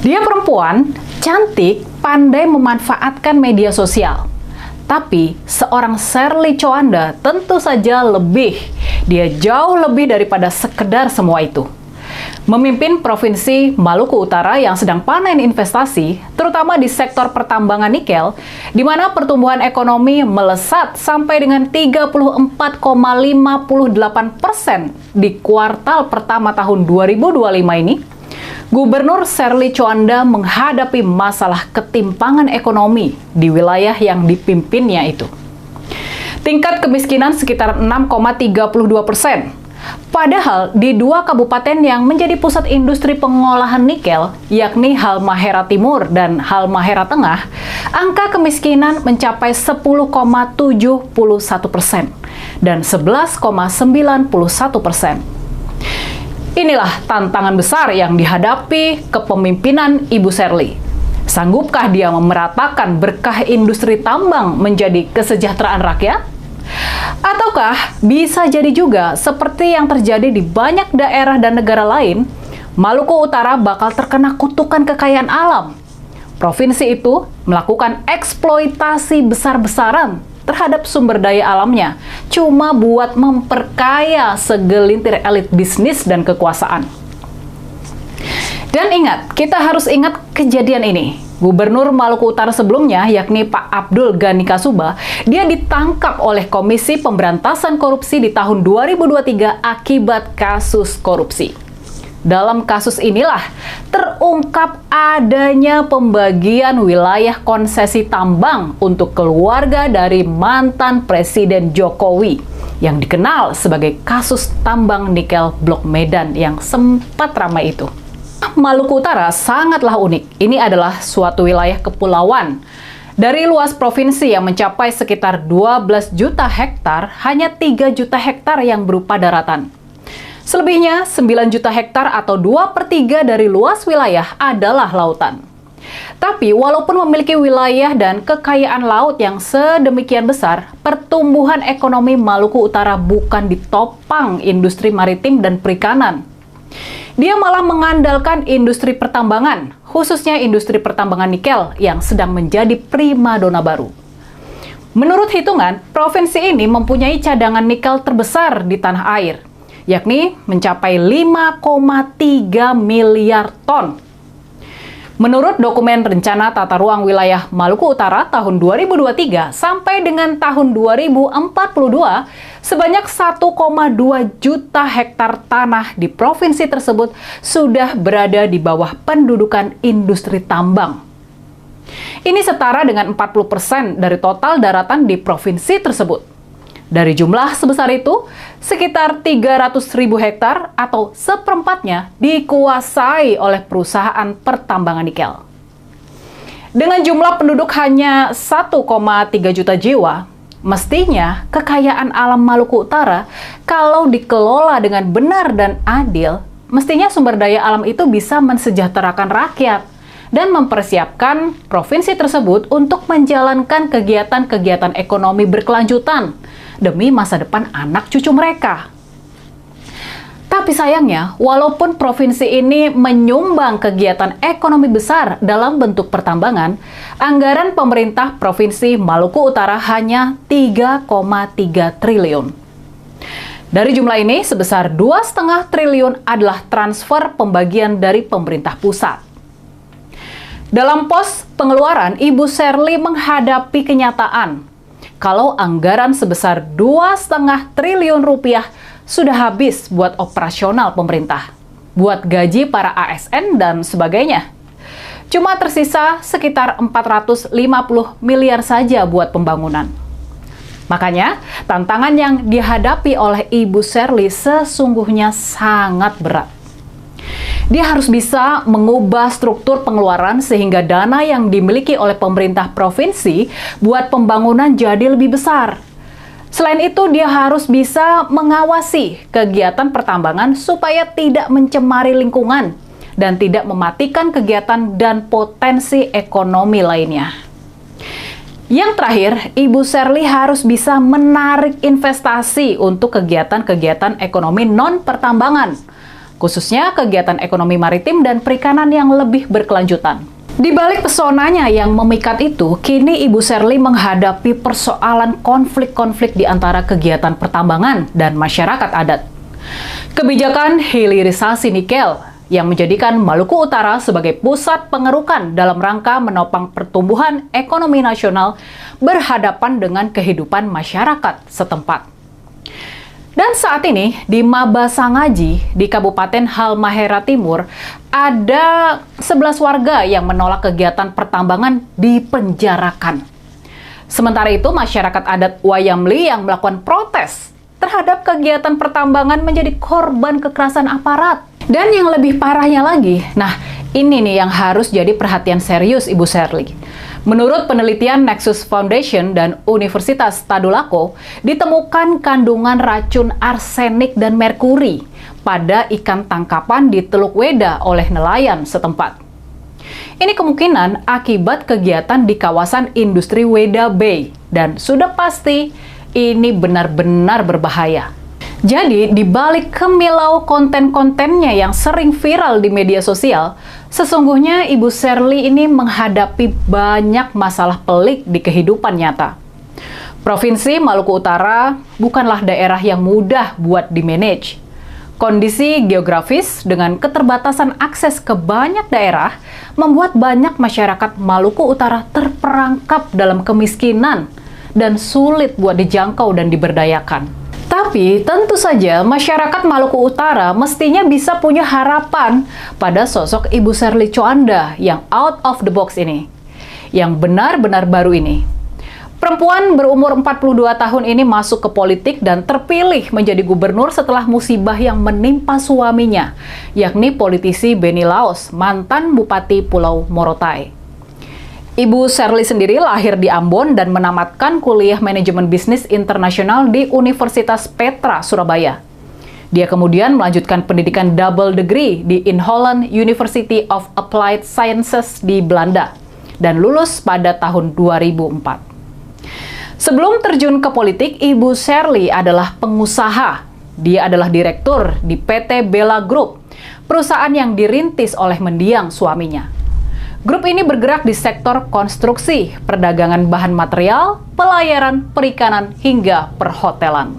Dia perempuan, cantik, pandai memanfaatkan media sosial. Tapi seorang Sherly Coanda tentu saja lebih. Dia jauh lebih daripada sekedar semua itu. Memimpin Provinsi Maluku Utara yang sedang panen investasi, terutama di sektor pertambangan nikel, di mana pertumbuhan ekonomi melesat sampai dengan 34,58% di kuartal pertama tahun 2025 ini, Gubernur Sherly Coanda menghadapi masalah ketimpangan ekonomi di wilayah yang dipimpinnya itu. Tingkat kemiskinan sekitar 6,32%. Padahal di dua kabupaten yang menjadi pusat industri pengolahan nikel, yakni Halmahera Timur dan Halmahera Tengah, angka kemiskinan mencapai 10,71% dan 11,91%. Inilah tantangan besar yang dihadapi kepemimpinan Ibu Sherly. Sanggupkah dia memeratakan berkah industri tambang menjadi kesejahteraan rakyat? Ataukah bisa jadi juga seperti yang terjadi di banyak daerah dan negara lain, Maluku Utara bakal terkena kutukan kekayaan alam. Provinsi itu melakukan eksploitasi besar-besaran terhadap sumber daya alamnya, cuma buat memperkaya segelintir elit bisnis dan kekuasaan. Dan ingat, kita harus ingat kejadian ini. Gubernur Maluku Utara sebelumnya, yakni Pak Abdul Ghani Kasuba, dia ditangkap oleh Komisi Pemberantasan Korupsi di tahun 2023 akibat kasus korupsi. Dalam kasus inilah terungkap adanya pembagian wilayah konsesi tambang untuk keluarga dari mantan Presiden Jokowi yang dikenal sebagai kasus tambang nikel Blok Medan yang sempat ramai itu. Maluku Utara sangatlah unik. Ini adalah suatu wilayah kepulauan. Dari luas provinsi yang mencapai sekitar 12 juta hektar, hanya 3 juta hektar yang berupa daratan. Selebihnya, 9 juta hektar atau 2/3 dari luas wilayah adalah lautan. Tapi walaupun memiliki wilayah dan kekayaan laut yang sedemikian besar, pertumbuhan ekonomi Maluku Utara bukan ditopang industri maritim dan perikanan. Dia malah mengandalkan industri pertambangan, khususnya industri pertambangan nikel yang sedang menjadi primadona baru. Menurut hitungan, provinsi ini mempunyai cadangan nikel terbesar di tanah air, yakni mencapai 5,3 miliar ton. Menurut dokumen Rencana Tata Ruang Wilayah Maluku Utara tahun 2023 sampai dengan tahun 2042, sebanyak 1,2 juta hektar tanah di provinsi tersebut sudah berada di bawah pendudukan industri tambang. Ini setara dengan 40% dari total daratan di provinsi tersebut. Dari jumlah sebesar itu, sekitar 300.000 hektar atau seperempatnya dikuasai oleh perusahaan pertambangan nikel. Dengan jumlah penduduk hanya 1,3 juta jiwa, mestinya kekayaan alam Maluku Utara kalau dikelola dengan benar dan adil, mestinya sumber daya alam itu bisa mensejahterakan rakyat dan mempersiapkan provinsi tersebut untuk menjalankan kegiatan-kegiatan ekonomi berkelanjutan demi masa depan anak cucu mereka. Tapi sayangnya, walaupun provinsi ini menyumbang kegiatan ekonomi besar dalam bentuk pertambangan, anggaran pemerintah Provinsi Maluku Utara hanya 3,3 triliun. Dari jumlah ini, sebesar 2,5 triliun adalah transfer pembagian dari pemerintah pusat. Dalam pos pengeluaran, Ibu Sherly menghadapi kenyataan kalau anggaran sebesar 2,5 triliun rupiah sudah habis buat operasional pemerintah, buat gaji para ASN dan sebagainya. Cuma tersisa sekitar 450 miliar saja buat pembangunan. Makanya, tantangan yang dihadapi oleh Ibu Sherly sesungguhnya sangat berat. Dia harus bisa mengubah struktur pengeluaran sehingga dana yang dimiliki oleh pemerintah provinsi buat pembangunan jadi lebih besar. Selain itu, dia harus bisa mengawasi kegiatan pertambangan supaya tidak mencemari lingkungan dan tidak mematikan kegiatan dan potensi ekonomi lainnya. Yang terakhir, Ibu Sherly harus bisa menarik investasi untuk kegiatan-kegiatan ekonomi non-pertambangan, khususnya kegiatan ekonomi maritim dan perikanan yang lebih berkelanjutan. Di balik pesonanya yang memikat itu, kini Ibu Sherly menghadapi persoalan konflik-konflik di antara kegiatan pertambangan dan masyarakat adat. Kebijakan hilirisasi nikel yang menjadikan Maluku Utara sebagai pusat pengerukan dalam rangka menopang pertumbuhan ekonomi nasional berhadapan dengan kehidupan masyarakat setempat. Dan saat ini, di Mabasangaji, di Kabupaten Halmahera Timur, ada 11 warga yang menolak kegiatan pertambangan dipenjarakan. Sementara itu, masyarakat adat Wayamli yang melakukan protes terhadap kegiatan pertambangan menjadi korban kekerasan aparat. Dan yang lebih parahnya lagi, nah ini nih yang harus jadi perhatian serius Ibu Sherly. Menurut penelitian Nexus Foundation dan Universitas Tadulako, ditemukan kandungan racun arsenik dan merkuri pada ikan tangkapan di Teluk Weda oleh nelayan setempat. Ini kemungkinan akibat kegiatan di kawasan industri Weda Bay, dan sudah pasti ini benar-benar berbahaya. Jadi, di balik kemilau konten-kontennya yang sering viral di media sosial, sesungguhnya Ibu Sherly ini menghadapi banyak masalah pelik di kehidupan nyata. Provinsi Maluku Utara bukanlah daerah yang mudah buat di-manage. Kondisi geografis dengan keterbatasan akses ke banyak daerah membuat banyak masyarakat Maluku Utara terperangkap dalam kemiskinan dan sulit buat dijangkau dan diberdayakan. Tapi tentu saja masyarakat Maluku Utara mestinya bisa punya harapan pada sosok Ibu Sherly Coanda yang out of the box ini, yang benar-benar baru ini. Perempuan berumur 42 tahun ini masuk ke politik dan terpilih menjadi gubernur setelah musibah yang menimpa suaminya, yakni politisi Benny Laos, mantan Bupati Pulau Morotai. Ibu Sherly sendiri lahir di Ambon dan menamatkan kuliah manajemen bisnis internasional di Universitas Petra, Surabaya. Dia kemudian melanjutkan pendidikan double degree di Inholand University of Applied Sciences di Belanda dan lulus pada tahun 2004. Sebelum terjun ke politik, Ibu Sherly adalah pengusaha. Dia adalah direktur di PT Bella Group, perusahaan yang dirintis oleh mendiang suaminya. Grup ini bergerak di sektor konstruksi, perdagangan bahan material, pelayaran, perikanan, hingga perhotelan.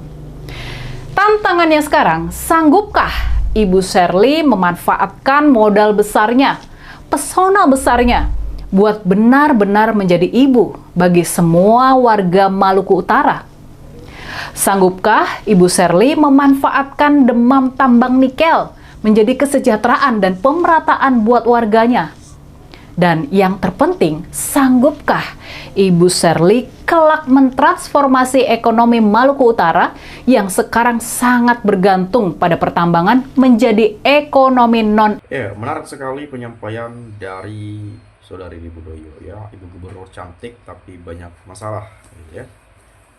Tantangannya sekarang, sanggupkah Ibu Sherly memanfaatkan modal besarnya, pesona besarnya, buat benar-benar menjadi ibu bagi semua warga Maluku Utara? Sanggupkah Ibu Sherly memanfaatkan demam tambang nikel menjadi kesejahteraan dan pemerataan buat warganya? Dan yang terpenting, sanggupkah Ibu Sherly kelak mentransformasi ekonomi Maluku Utara yang sekarang sangat bergantung pada pertambangan menjadi ekonomi non? Ya, menarik sekali penyampaian dari Saudari Ibu Doyo ya, Ibu Gubernur cantik tapi banyak masalah gitu ya.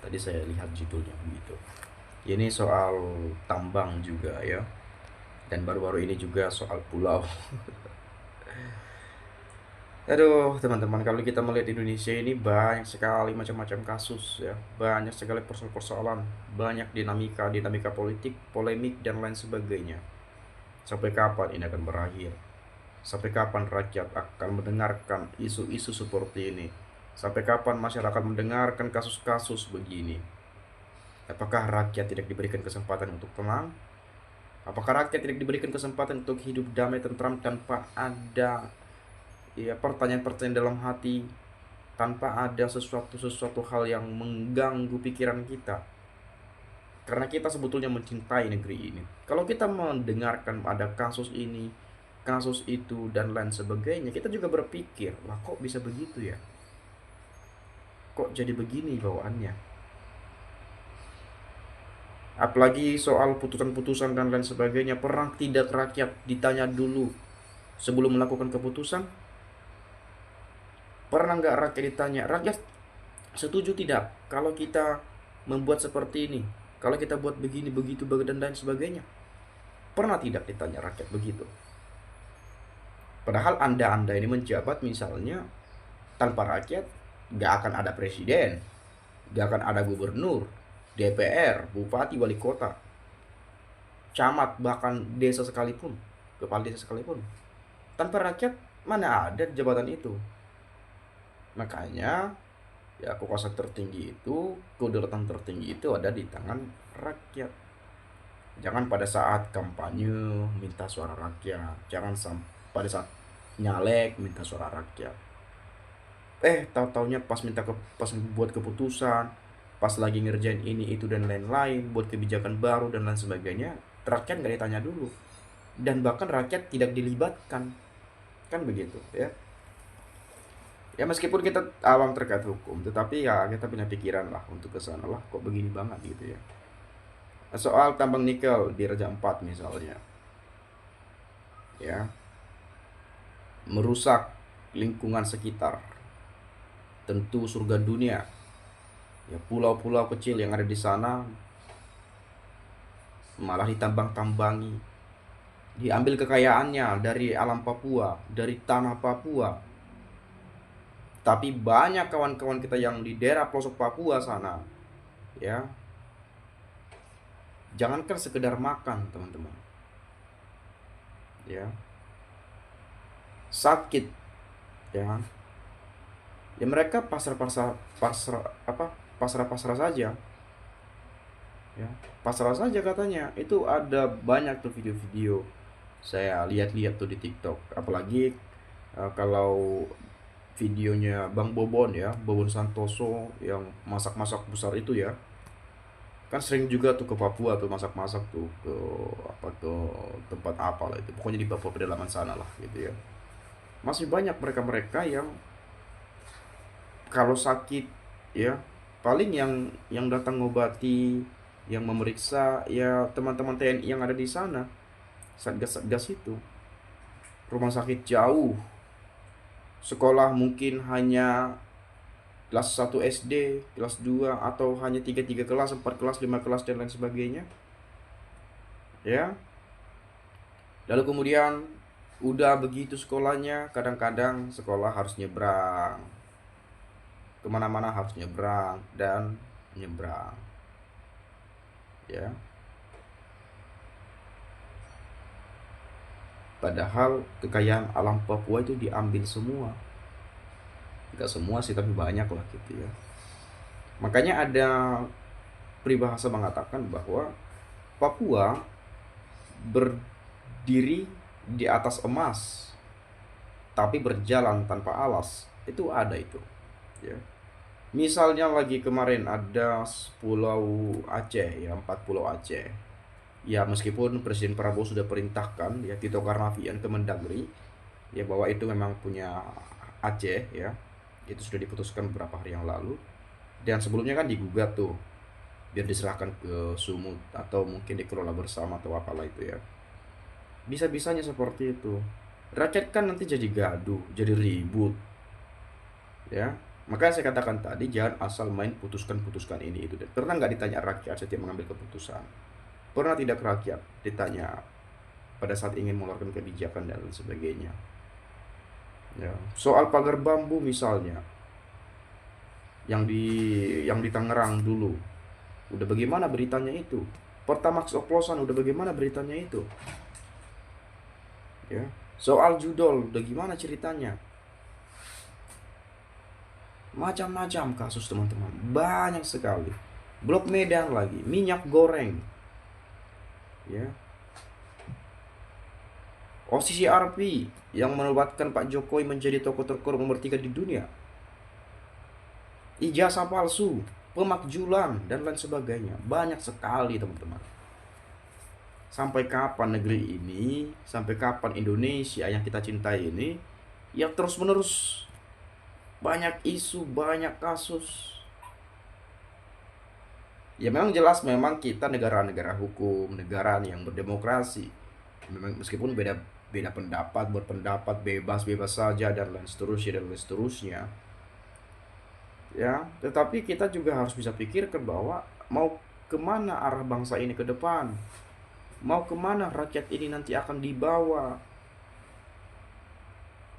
Tadi saya lihat judulnya begitu. Ini soal tambang juga ya. Dan baru-baru ini juga soal pulau. Aduh teman-teman, kalau kita melihat Indonesia ini banyak sekali macam-macam kasus ya, banyak sekali persoalan, banyak dinamika politik, polemik dan lain sebagainya. Sampai kapan ini akan berakhir? Sampai kapan rakyat akan mendengarkan isu-isu seperti ini? Sampai kapan masyarakat mendengarkan kasus-kasus begini? Apakah rakyat tidak diberikan kesempatan untuk tenang? Apakah rakyat tidak diberikan kesempatan untuk hidup damai tentram tanpa ada pertanyaan-pertanyaan dalam hati, tanpa ada sesuatu hal yang mengganggu pikiran kita? Karena kita sebetulnya mencintai negeri ini. Kalau kita mendengarkan ada kasus ini, kasus itu, dan lain sebagainya, kita juga berpikir, lah kok bisa begitu ya? Kok jadi begini bawaannya? Apalagi soal putusan-putusan dan lain sebagainya, pernah tidak rakyat ditanya dulu sebelum melakukan keputusan? Pernah nggak rakyat ditanya, rakyat setuju tidak kalau kita membuat seperti ini, kalau kita buat begini, begitu, dan lain sebagainya? Pernah tidak ditanya rakyat begitu? Padahal Anda ini menjabat misalnya, tanpa rakyat nggak akan ada presiden, nggak akan ada gubernur, DPR, bupati, wali kota. camat, bahkan desa sekalipun, kepala desa sekalipun. Tanpa rakyat, mana ada jabatan itu. Makanya, ya kekuasaan tertinggi itu, kedaulatan tertinggi itu ada di tangan rakyat. Jangan pada saat kampanye minta suara rakyat, jangan pada saat nyalek minta suara rakyat. Tahu-taunya pas buat keputusan, pas lagi ngerjain ini itu dan lain-lain, buat kebijakan baru dan lain sebagainya, rakyat nggak ditanya dulu, dan bahkan rakyat tidak dilibatkan, kan begitu ya. Ya meskipun kita awam terkait hukum, tetapi ya kita punya pikiran lah untuk ke sana lah, kok begini banget gitu ya. Soal tambang nikel di Raja Ampat misalnya, ya, merusak lingkungan sekitar, tentu surga dunia. Ya, pulau-pulau kecil yang ada di sana malah ditambang-tambangi, diambil kekayaannya dari alam Papua, dari tanah Papua. Tapi banyak kawan-kawan kita yang di daerah pelosok Papua sana, ya, jangankan sekedar makan teman-teman, ya, sakit, ya, ya mereka pasrah saja, ya, pasrah saja katanya. Itu ada banyak tuh video-video saya lihat-lihat tuh di TikTok, apalagi kalau videonya Bang Bobon ya, Bobon Santoso yang masak-masak besar itu ya, kan sering juga tuh ke Papua tuh masak-masak tuh ke tempat apa lah itu, pokoknya di Papua pedalaman sana lah gitu ya. Masih banyak mereka-mereka yang kalau sakit ya paling yang datang ngobati, yang memeriksa ya teman-teman TNI yang ada di sana, satgas-satgas itu. Rumah sakit jauh, sekolah mungkin hanya kelas 1 SD, kelas 2, atau hanya 3 kelas, 4 kelas, 5 kelas, dan lain sebagainya. Ya. Lalu kemudian udah begitu sekolahnya, kadang-kadang sekolah harus nyebrang. Kemana-mana harus nyebrang dan nyebrang. Ya. Padahal kekayaan alam Papua itu diambil semua. Tidak semua sih, tapi banyak lah gitu ya. Makanya ada peribahasa mengatakan bahwa Papua berdiri di atas emas, tapi berjalan tanpa alas. Itu ada itu. Ya. Misalnya lagi kemarin ada Pulau Aceh ya, 4 Pulau Aceh. Ya meskipun Presiden Prabowo sudah perintahkan ya Tito Karnavian, Kemendagri, ya bahwa itu memang punya Aceh ya. Itu sudah diputuskan beberapa hari yang lalu, dan sebelumnya kan digugat tuh biar diserahkan ke Sumut atau mungkin dikelola bersama atau apalah itu ya. Bisa-bisanya seperti itu. Rakyat kan nanti jadi gaduh, jadi ribut ya. Makanya saya katakan tadi, jangan asal main putuskan ini itu. Pernah nggak ditanya rakyat setiap mengambil keputusan? Pernah tidak rakyat ditanya pada saat ingin mengeluarkan kebijakan dan lain sebagainya? Ya, soal pagar bambu misalnya, yang di Tangerang dulu, udah bagaimana beritanya itu? Pertamax oplosan, udah bagaimana beritanya itu? Ya, soal judol, udah gimana ceritanya? Macam-macam kasus teman-teman, banyak sekali. Blok Medan lagi, minyak goreng, ya. OCCRP yang menobatkan Pak Jokowi menjadi tokoh terkorup nomor 3 di dunia. Ijazah palsu, pemakjulan, dan lain sebagainya. Banyak sekali teman-teman. Sampai kapan negeri ini, sampai kapan Indonesia yang kita cintai ini, ya terus menerus banyak isu, banyak kasus. Ya memang jelas, memang kita negara-negara hukum, negara yang berdemokrasi. Memang meskipun beda pendapat, berpendapat bebas saja dan lain seterusnya. Ya, tetapi kita juga harus bisa pikirkan bahwa mau kemana arah bangsa ini ke depan, mau kemana rakyat ini nanti akan dibawa.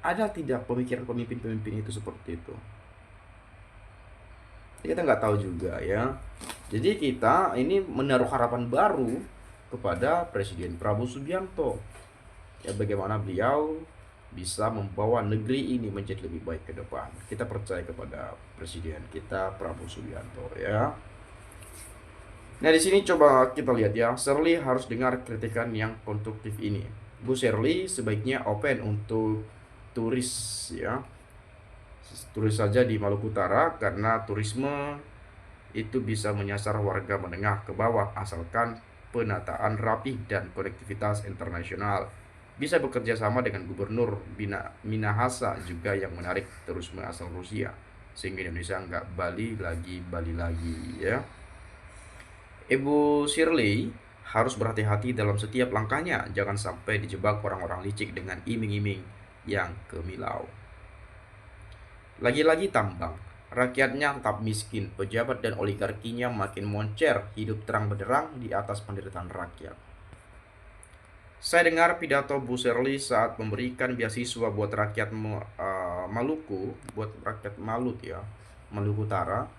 Ada tidak pemikiran pemimpin itu seperti itu? Kita nggak tahu juga ya. Jadi kita ini menaruh harapan baru kepada Presiden Prabowo Subianto. Ya, bagaimana beliau bisa membawa negeri ini menjadi lebih baik ke depan. Kita percaya kepada Presiden kita Prabowo Subianto ya. Nah, di sini coba kita lihat ya, Shirley harus dengar kritikan yang konstruktif ini. Bu Shirley sebaiknya open untuk turis ya. Turis saja di Maluku Utara karena turisme itu bisa menyasar warga menengah ke bawah asalkan penataan rapih dan konektivitas internasional. Bisa bekerja sama dengan Gubernur Minahasa juga yang menarik turisme asal Rusia, sehingga Indonesia nggak Bali lagi ya. Ibu Shirley harus berhati-hati dalam setiap langkahnya, jangan sampai dijebak orang-orang licik dengan iming-iming yang kemilau. Lagi-lagi tambang, rakyatnya tetap miskin, pejabat dan oligarkinya makin moncer, hidup terang benderang di atas penderitaan rakyat. Saya dengar pidato Bu Shirley saat memberikan beasiswa buat rakyat Maluku, buat rakyat Malut ya, Maluku Utara.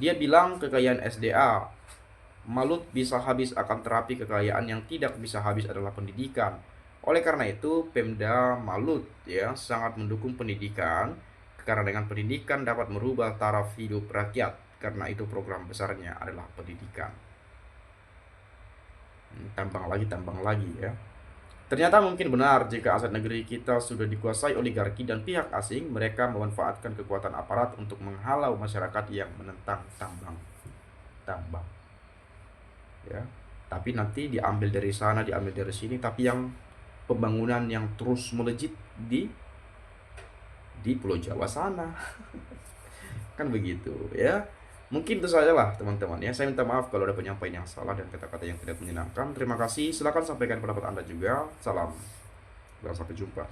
Dia bilang kekayaan SDA Malut bisa habis akan terapi, kekayaan yang tidak bisa habis adalah pendidikan. Oleh karena itu, Pemda Malut ya sangat mendukung pendidikan karena dengan pendidikan dapat merubah taraf hidup rakyat. Karena itu program besarnya adalah pendidikan. Tambang lagi ya. Ternyata mungkin benar jika aset negeri kita sudah dikuasai oligarki dan pihak asing, mereka memanfaatkan kekuatan aparat untuk menghalau masyarakat yang menentang tambang. Ya. Tapi nanti diambil dari sana, diambil dari sini, tapi yang pembangunan yang terus melejit di Pulau Jawa sana. Kan begitu ya. Mungkin itu saja lah teman-teman ya. Saya minta maaf kalau ada penyampaian yang salah dan kata-kata yang tidak menyenangkan. Terima kasih. Silakan sampaikan pendapat Anda juga. Salam. Dan sampai jumpa.